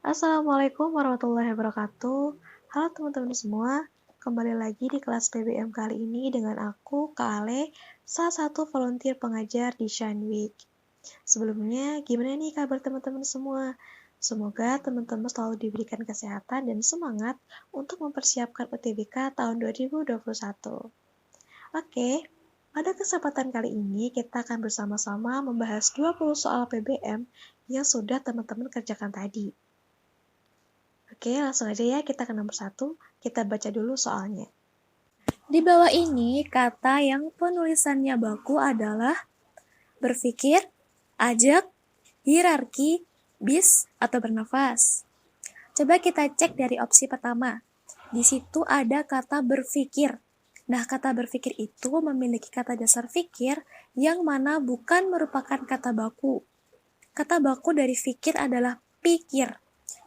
Assalamualaikum warahmatullahi wabarakatuh. Halo teman-teman semua, kembali lagi di kelas PBM kali ini dengan aku, Kak Ale, salah satu volunteer pengajar di Shine Week. Sebelumnya, gimana nih kabar teman-teman semua? Semoga teman-teman selalu diberikan kesehatan dan semangat untuk mempersiapkan UTBK tahun 2021. Oke, pada kesempatan kali ini kita akan bersama-sama membahas 20 soal PBM yang sudah teman-teman kerjakan tadi. Oke, langsung aja ya kita ke nomor 1. Kita baca dulu soalnya. Di bawah ini, kata yang penulisannya baku adalah berpikir, ajak, hierarki, bis, atau bernafas. Coba kita cek dari opsi pertama. Di situ ada kata berpikir. Nah, kata berpikir itu memiliki kata dasar fikir yang mana bukan merupakan kata baku. Kata baku dari fikir adalah pikir.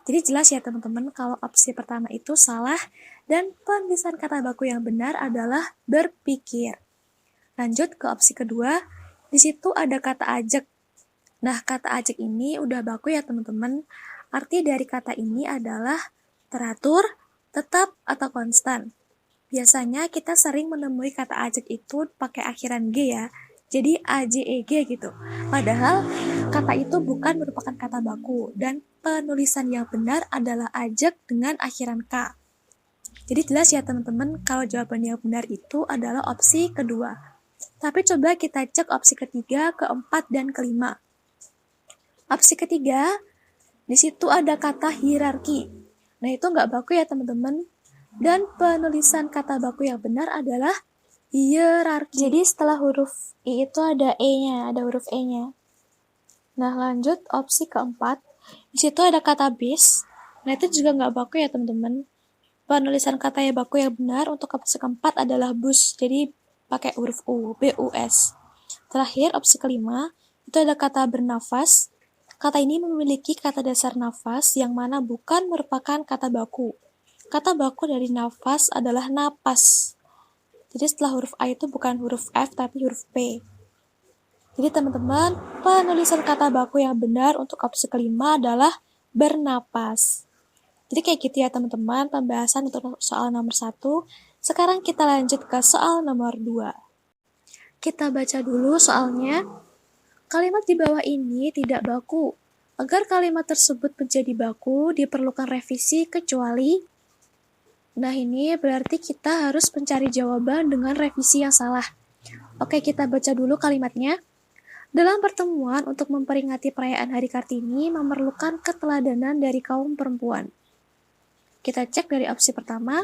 Jadi jelas ya teman-teman kalau opsi pertama itu salah dan penulisan kata baku yang benar adalah berpikir. Lanjut ke opsi kedua, di situ ada kata ajak. Nah, kata ajak ini udah baku ya teman-teman. Arti dari kata ini adalah teratur, tetap, atau konstan. Biasanya kita sering menemui kata ajak itu pakai akhiran G ya. Jadi AJEG gitu. Padahal kata itu bukan merupakan kata baku dan penulisan yang benar adalah ajak dengan akhiran K. Jadi jelas ya teman-teman kalau jawaban yang benar itu adalah opsi kedua. Tapi coba kita cek opsi ketiga, keempat, dan kelima. Opsi ketiga, di situ ada kata hierarki. Nah itu nggak baku ya teman-teman. Dan penulisan kata baku yang benar adalah hierarki. Jadi setelah huruf I itu ada E-nya, ada huruf E-nya. Nah lanjut opsi keempat, di situ ada kata bis. Nah itu juga nggak baku ya teman-teman. Penulisan kata yang baku yang benar untuk opsi keempat adalah bus. Jadi pakai huruf U, B-U-S. Terakhir opsi kelima, itu ada kata bernafas. Kata ini memiliki kata dasar nafas yang mana bukan merupakan kata baku. Kata baku dari nafas adalah napas. Jadi setelah huruf A itu bukan huruf F tapi huruf P. Jadi teman-teman, penulisan kata baku yang benar untuk opsi kelima adalah bernapas. Jadi kayak gitu ya teman-teman pembahasan untuk soal nomor 1. Sekarang kita lanjut ke soal nomor 2. Kita baca dulu soalnya. Kalimat di bawah ini tidak baku. Agar kalimat tersebut menjadi baku, diperlukan revisi kecuali. Nah ini berarti kita harus mencari jawaban dengan revisi yang salah. Oke, kita baca dulu kalimatnya. Dalam pertemuan untuk memperingati perayaan Hari Kartini memerlukan keteladanan dari kaum perempuan. Kita cek dari opsi pertama.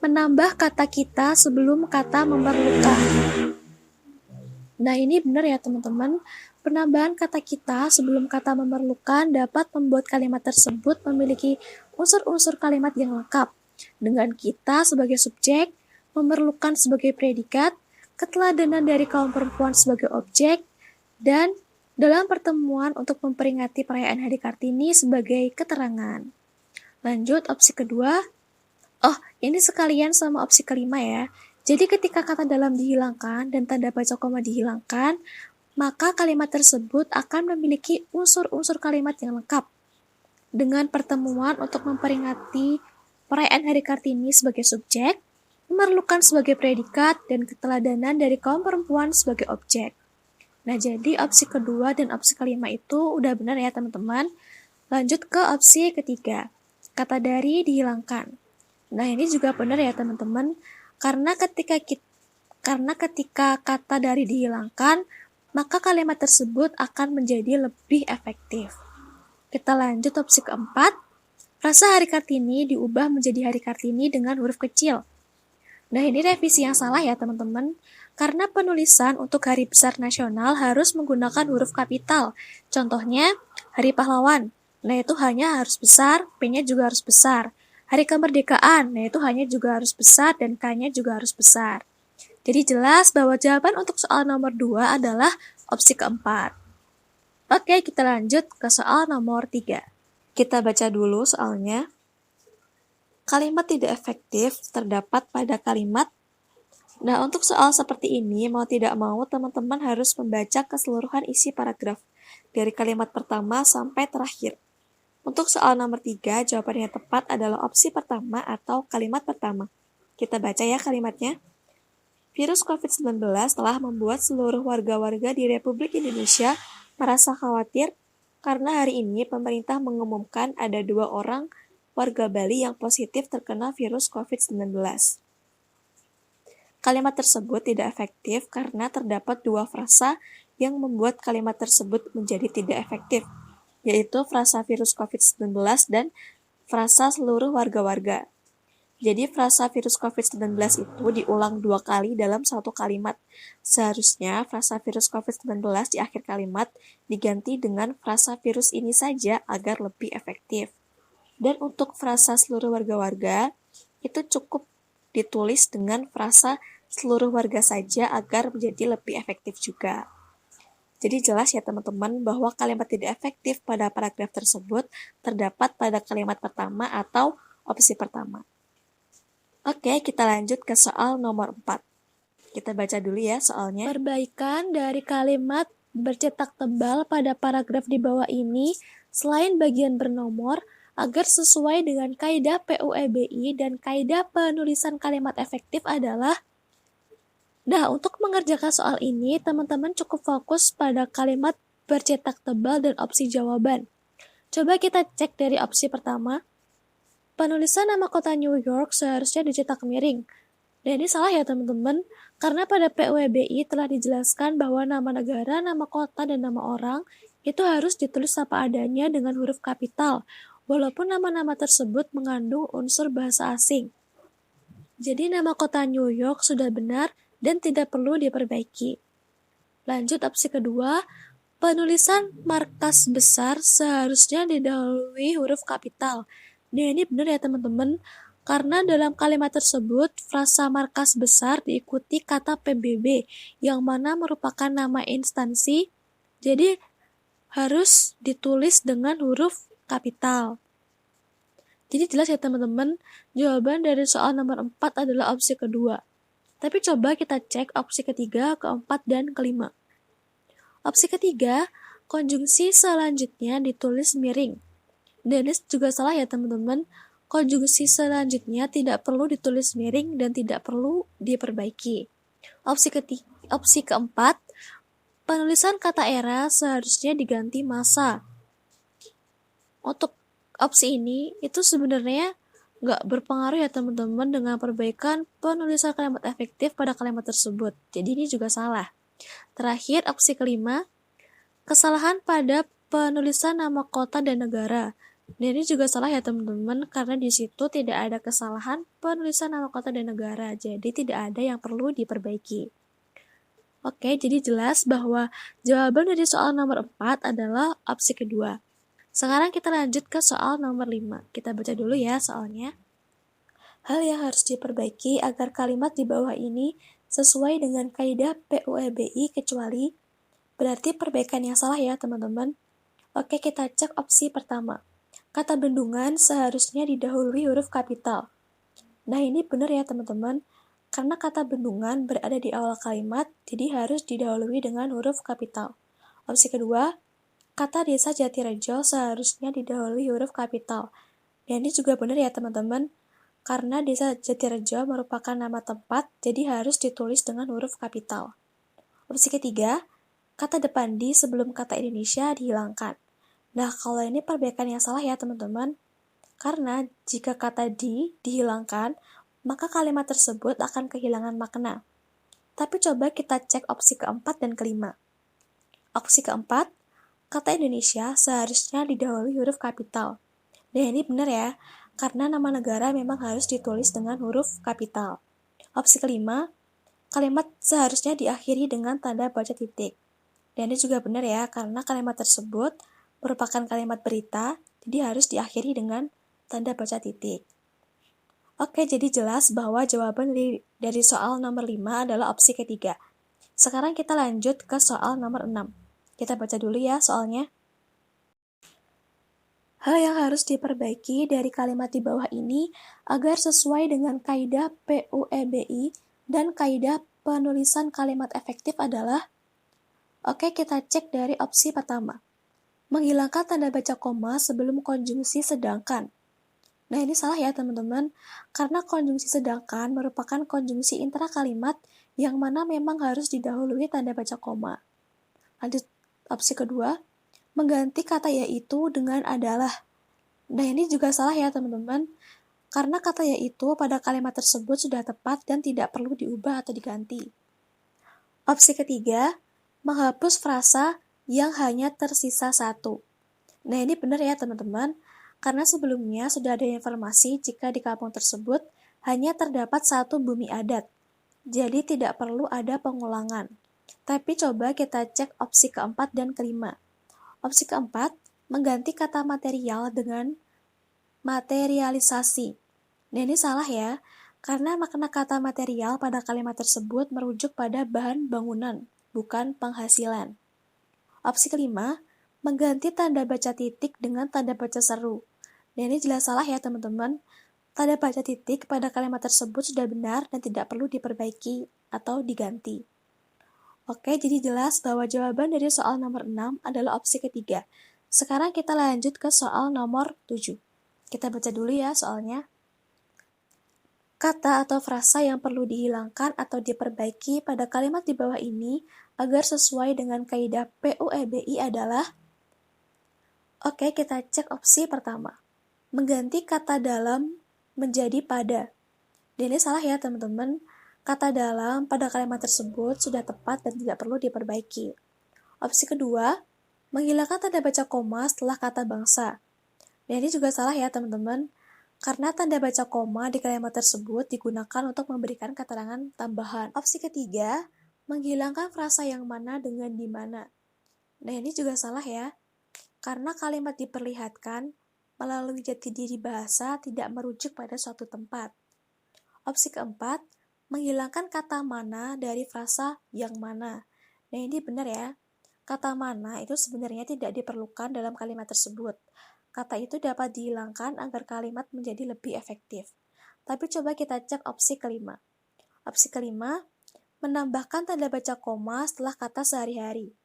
Menambah kata kita sebelum kata memerlukan. Nah ini benar ya teman-teman. Penambahan kata kita sebelum kata memerlukan dapat membuat kalimat tersebut memiliki unsur-unsur kalimat yang lengkap. Dengan kita sebagai subjek, memerlukan sebagai predikat, keteladanan dari kaum perempuan sebagai objek, dan dalam pertemuan untuk memperingati perayaan Hari Kartini sebagai keterangan. Lanjut opsi kedua. Oh, ini sekalian sama opsi kelima ya. Jadi ketika kata dalam dihilangkan dan tanda baca koma dihilangkan, maka kalimat tersebut akan memiliki unsur-unsur kalimat yang lengkap. Dengan pertemuan untuk memperingati perayaan Hari Kartini sebagai subjek, memerlukan sebagai predikat, dan keteladanan dari kaum perempuan sebagai objek. Nah, jadi opsi kedua dan opsi kelima itu udah benar ya teman-teman. Lanjut ke opsi ketiga. Kata dari dihilangkan. Nah, ini juga benar ya teman-teman. Karena ketika kata dari dihilangkan, maka kalimat tersebut akan menjadi lebih efektif. Kita lanjut opsi keempat. Frasa Hari Kartini diubah menjadi Hari Kartini dengan huruf kecil. Nah, ini revisi yang salah ya teman-teman. Karena penulisan untuk Hari Besar Nasional harus menggunakan huruf kapital. Contohnya, Hari Pahlawan. Nah, itu hanya harus besar, P-nya juga harus besar. Hari Kemerdekaan, nah itu hanya juga harus besar dan K-nya juga harus besar. Jadi jelas bahwa jawaban untuk soal nomor 2 adalah opsi keempat. Oke, kita lanjut ke soal nomor 3. Kita baca dulu soalnya. Kalimat tidak efektif terdapat pada kalimat. Nah, untuk soal seperti ini, mau tidak mau teman-teman harus membaca keseluruhan isi paragraf dari kalimat pertama sampai terakhir. Untuk soal nomor 3, jawaban yang tepat adalah opsi pertama atau kalimat pertama. Kita baca ya kalimatnya. Virus COVID-19 telah membuat seluruh warga-warga di Republik Indonesia merasa khawatir karena hari ini pemerintah mengumumkan ada 2 orang warga Bali yang positif terkena virus COVID-19. Kalimat tersebut tidak efektif karena terdapat 2 frasa yang membuat kalimat tersebut menjadi tidak efektif, yaitu frasa virus COVID-19 dan frasa seluruh warga-warga. Jadi frasa virus COVID-19 itu diulang 2 kali dalam satu kalimat. Seharusnya frasa virus COVID-19 di akhir kalimat diganti dengan frasa virus ini saja agar lebih efektif. Dan untuk frasa seluruh warga-warga, itu cukup ditulis dengan frasa seluruh warga saja agar menjadi lebih efektif juga. Jadi jelas ya teman-teman bahwa kalimat tidak efektif pada paragraf tersebut terdapat pada kalimat pertama atau opsi pertama. Oke, kita lanjut ke soal nomor 4. Kita baca dulu ya soalnya. Perbaikan dari kalimat bercetak tebal pada paragraf di bawah ini selain bagian bernomor agar sesuai dengan kaidah PUEBI dan kaidah penulisan kalimat efektif adalah. Nah, untuk mengerjakan soal ini, teman-teman cukup fokus pada kalimat bercetak tebal dan opsi jawaban. Coba kita cek dari opsi pertama. Penulisan nama kota New York seharusnya dicetak miring. Dan ini salah ya teman-teman, karena pada PUEBI telah dijelaskan bahwa nama negara, nama kota, dan nama orang itu harus ditulis apa adanya dengan huruf kapital, walaupun nama-nama tersebut mengandung unsur bahasa asing. Jadi nama kota New York sudah benar dan tidak perlu diperbaiki. Lanjut opsi kedua, penulisan markas besar seharusnya didahului huruf kapital. Nah ini benar ya teman-teman, karena dalam kalimat tersebut frasa markas besar diikuti kata PBB yang mana merupakan nama instansi, jadi harus ditulis dengan huruf kapital. Jadi jelas ya teman-teman, jawaban dari soal nomor 4 adalah opsi kedua. Tapi coba kita cek opsi ketiga, keempat, dan kelima. Opsi ketiga, konjungsi selanjutnya ditulis miring. Dan ini juga salah ya teman-teman. Konjungsi selanjutnya tidak perlu ditulis miring dan tidak perlu diperbaiki. Opsi keempat, penulisan kata era seharusnya diganti masa. Untuk opsi ini, itu sebenarnya nggak berpengaruh ya teman-teman dengan perbaikan penulisan kalimat efektif pada kalimat tersebut. Jadi ini juga salah. Terakhir, opsi kelima, kesalahan pada penulisan nama kota dan negara. Dan ini juga salah ya teman-teman, karena di situ tidak ada kesalahan penulisan nama kota dan negara. Jadi tidak ada yang perlu diperbaiki. Oke, jadi jelas bahwa jawaban dari soal nomor 4 adalah opsi kedua. Sekarang kita lanjut ke soal nomor 5. Kita baca dulu ya soalnya. Hal yang harus diperbaiki agar kalimat di bawah ini sesuai dengan kaidah PUEBI kecuali, berarti perbaikan yang salah ya teman-teman. Oke, kita cek opsi pertama. Kata bendungan seharusnya didahului huruf kapital. Nah ini benar ya teman-teman, karena kata bendungan berada di awal kalimat, jadi harus didahului dengan huruf kapital. Opsi kedua, kata desa Jatirejo seharusnya didahului huruf kapital. Dan ini juga benar ya teman-teman, karena desa Jatirejo merupakan nama tempat, jadi harus ditulis dengan huruf kapital. Opsi ketiga, kata depan di sebelum kata Indonesia dihilangkan. Nah, kalau ini perbaikan yang salah ya teman-teman, karena jika kata di dihilangkan, maka kalimat tersebut akan kehilangan makna. Tapi coba kita cek opsi keempat dan kelima. Opsi keempat, kata Indonesia seharusnya didahului huruf kapital. Dan ini benar ya, karena nama negara memang harus ditulis dengan huruf kapital. Opsi kelima, kalimat seharusnya diakhiri dengan tanda baca titik. Dan ini juga benar ya, karena kalimat tersebut merupakan kalimat berita, jadi harus diakhiri dengan tanda baca titik. Oke, jadi jelas bahwa jawaban dari soal nomor 5 adalah opsi ketiga. Sekarang kita lanjut ke soal nomor 6. Kita baca dulu ya soalnya. Hal yang harus diperbaiki dari kalimat di bawah ini agar sesuai dengan kaidah PUEBI dan kaidah penulisan kalimat efektif adalah, oke kita cek dari opsi pertama. menghilangkan tanda baca koma sebelum konjungsi sedangkan. Nah, ini salah ya teman-teman, karena konjungsi sedangkan merupakan konjungsi intrakalimat yang mana memang harus didahului tanda baca koma. Lanjut, opsi kedua, mengganti kata yaitu dengan adalah. Nah, ini juga salah ya teman-teman, karena kata yaitu pada kalimat tersebut sudah tepat dan tidak perlu diubah atau diganti. Opsi ketiga, menghapus frasa yang hanya tersisa satu. Nah, ini benar ya teman-teman, karena sebelumnya sudah ada informasi jika di kampung tersebut hanya terdapat satu bumi adat, jadi tidak perlu ada pengulangan. Tapi coba kita cek opsi keempat dan kelima. Opsi keempat, mengganti kata material dengan materialisasi. Nah, ini salah ya, karena makna kata material pada kalimat tersebut merujuk pada bahan bangunan, bukan penghasilan. Opsi kelima, mengganti tanda baca titik dengan tanda baca seru. Nah, ini jelas salah ya teman-teman. Tanda baca titik pada kalimat tersebut sudah benar dan tidak perlu diperbaiki atau diganti. Oke, jadi jelas bahwa jawaban dari soal nomor 6 adalah opsi ketiga. Sekarang kita lanjut ke soal nomor 7. Kita baca dulu ya soalnya. Kata atau frasa yang perlu dihilangkan atau diperbaiki pada kalimat di bawah ini agar sesuai dengan kaidah PUEBI adalah. Oke, kita cek opsi pertama. Mengganti kata dalam menjadi pada. Dan ini salah ya teman-teman. Kata dalam pada kalimat tersebut sudah tepat dan tidak perlu diperbaiki. Opsi kedua, menghilangkan tanda baca koma setelah kata bangsa. Dan ini juga salah ya teman-teman. Karena tanda baca koma di kalimat tersebut digunakan untuk memberikan keterangan tambahan. Opsi ketiga, menghilangkan frasa yang mana dengan di mana. Nah, ini juga salah ya. Karena kalimat diperlihatkan melalui jati diri bahasa tidak merujuk pada suatu tempat. Opsi keempat, menghilangkan kata mana dari frasa yang mana. Nah, ini benar ya. Kata mana itu sebenarnya tidak diperlukan dalam kalimat tersebut. Kata itu dapat dihilangkan agar kalimat menjadi lebih efektif. Tapi coba kita cek opsi kelima. Opsi kelima, menambahkan tanda baca koma setelah kata sehari-hari.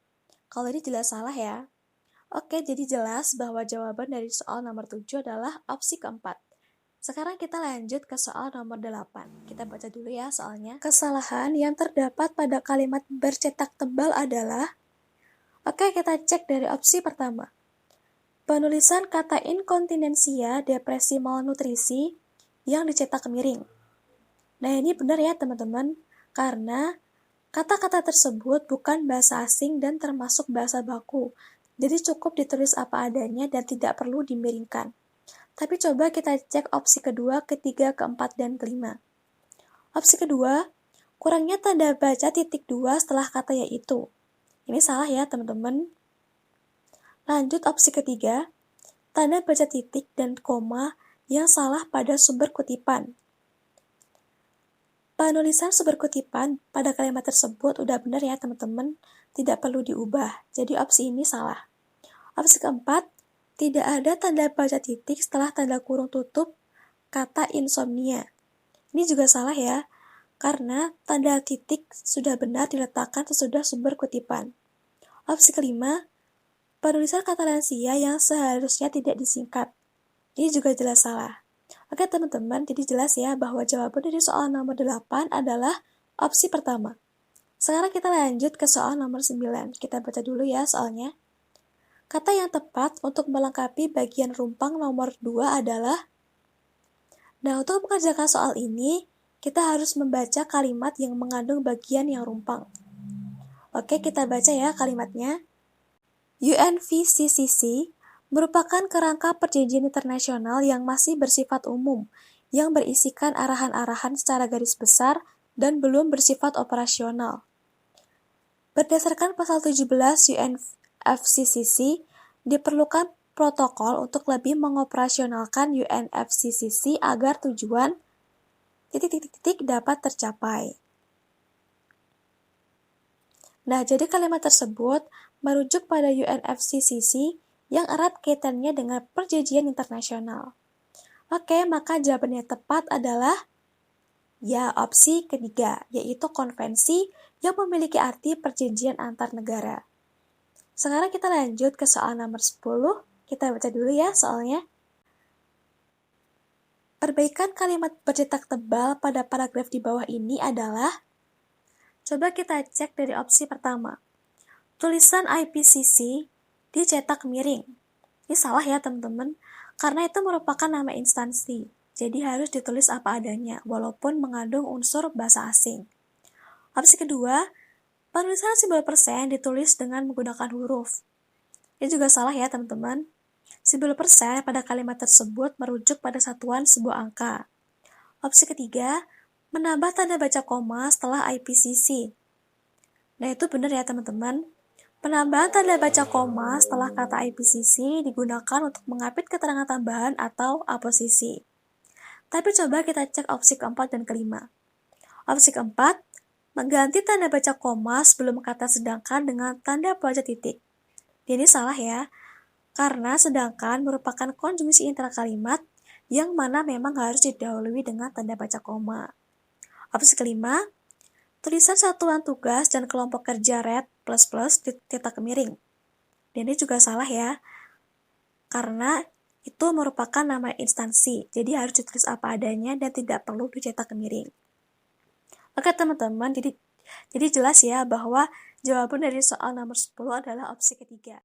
Kalau ini jelas salah ya. Oke, jadi jelas bahwa jawaban dari soal nomor 7 adalah opsi keempat. Sekarang kita lanjut ke soal nomor 8. Kita baca dulu ya soalnya. Kesalahan yang terdapat pada kalimat bercetak tebal adalah. Oke, kita cek dari opsi pertama. Penulisan kata inkontinensia, depresi, malnutrisi yang dicetak miring. Nah, ini benar ya teman-teman, karena kata-kata tersebut bukan bahasa asing dan termasuk bahasa baku. Jadi cukup ditulis apa adanya dan tidak perlu dimiringkan. Tapi coba kita cek opsi kedua, ketiga, keempat, dan kelima. Opsi kedua, kurangnya tanda baca titik 2 setelah kata yaitu. Ini salah ya teman-teman. Lanjut opsi ketiga, tanda baca titik dan koma yang salah pada sumber kutipan. Penulisan sumber kutipan pada kalimat tersebut udah benar ya teman-teman, tidak perlu diubah. Jadi opsi ini salah. Opsi keempat, tidak ada tanda baca titik setelah tanda kurung tutup kata insomnia. Ini juga salah ya, karena tanda titik sudah benar diletakkan sesudah sumber kutipan. Opsi kelima, penulisan kata lansia yang seharusnya tidak disingkat. Ini juga jelas salah. Oke teman-teman, jadi jelas ya bahwa jawaban dari soal nomor 8 adalah opsi pertama. Sekarang kita lanjut ke soal nomor 9. Kita baca dulu ya soalnya. Kata yang tepat untuk melengkapi bagian rumpang nomor 2 adalah. Nah, untuk mengerjakan soal ini, kita harus membaca kalimat yang mengandung bagian yang rumpang. Oke, kita baca ya kalimatnya. UNFCCC merupakan kerangka perjanjian internasional yang masih bersifat umum, yang berisikan arahan-arahan secara garis besar dan belum bersifat operasional. Berdasarkan pasal 17 UNFCCC, diperlukan protokol untuk lebih mengoperasionalkan UNFCCC agar tujuan titik-titik dapat tercapai. Nah, jadi kalimat tersebut merujuk pada UNFCCC yang erat kaitannya dengan perjanjian internasional. Oke, maka jawaban yang tepat adalah ya opsi ketiga, yaitu konvensi yang memiliki arti perjanjian antar negara. Sekarang kita lanjut ke soal nomor 10. Kita baca dulu ya soalnya. Perbaikan kalimat bercetak tebal pada paragraf di bawah ini adalah, coba kita cek dari opsi pertama. Tulisan IPCC dicetak miring. Ini salah ya teman-teman, karena itu merupakan nama instansi. Jadi harus ditulis apa adanya, walaupun mengandung unsur bahasa asing. Opsi kedua, penulisan simbol persen ditulis dengan menggunakan huruf. Ini juga salah ya teman-teman. Simbol persen pada kalimat tersebut merujuk pada satuan sebuah angka. Opsi ketiga, menambah tanda baca koma setelah IPCC. Nah itu benar ya teman-teman. Penambahan tanda baca koma setelah kata IPCC digunakan untuk mengapit keterangan tambahan atau aposisi. Tapi coba kita cek opsi keempat dan kelima. Opsi keempat, mengganti tanda baca koma sebelum kata sedangkan dengan tanda pelajar titik. Ini salah ya, karena sedangkan merupakan konjungsi intra kalimat yang mana memang harus didahului dengan tanda baca koma. Opsi kelima, tulisan satuan tugas dan kelompok kerja red plus dicetak miring. Dan ini juga salah ya, karena itu merupakan nama instansi, jadi harus ditulis apa adanya dan tidak perlu dicetak miring. Oke teman-teman, jadi jelas ya bahwa jawaban dari soal nomor 10 adalah opsi ketiga.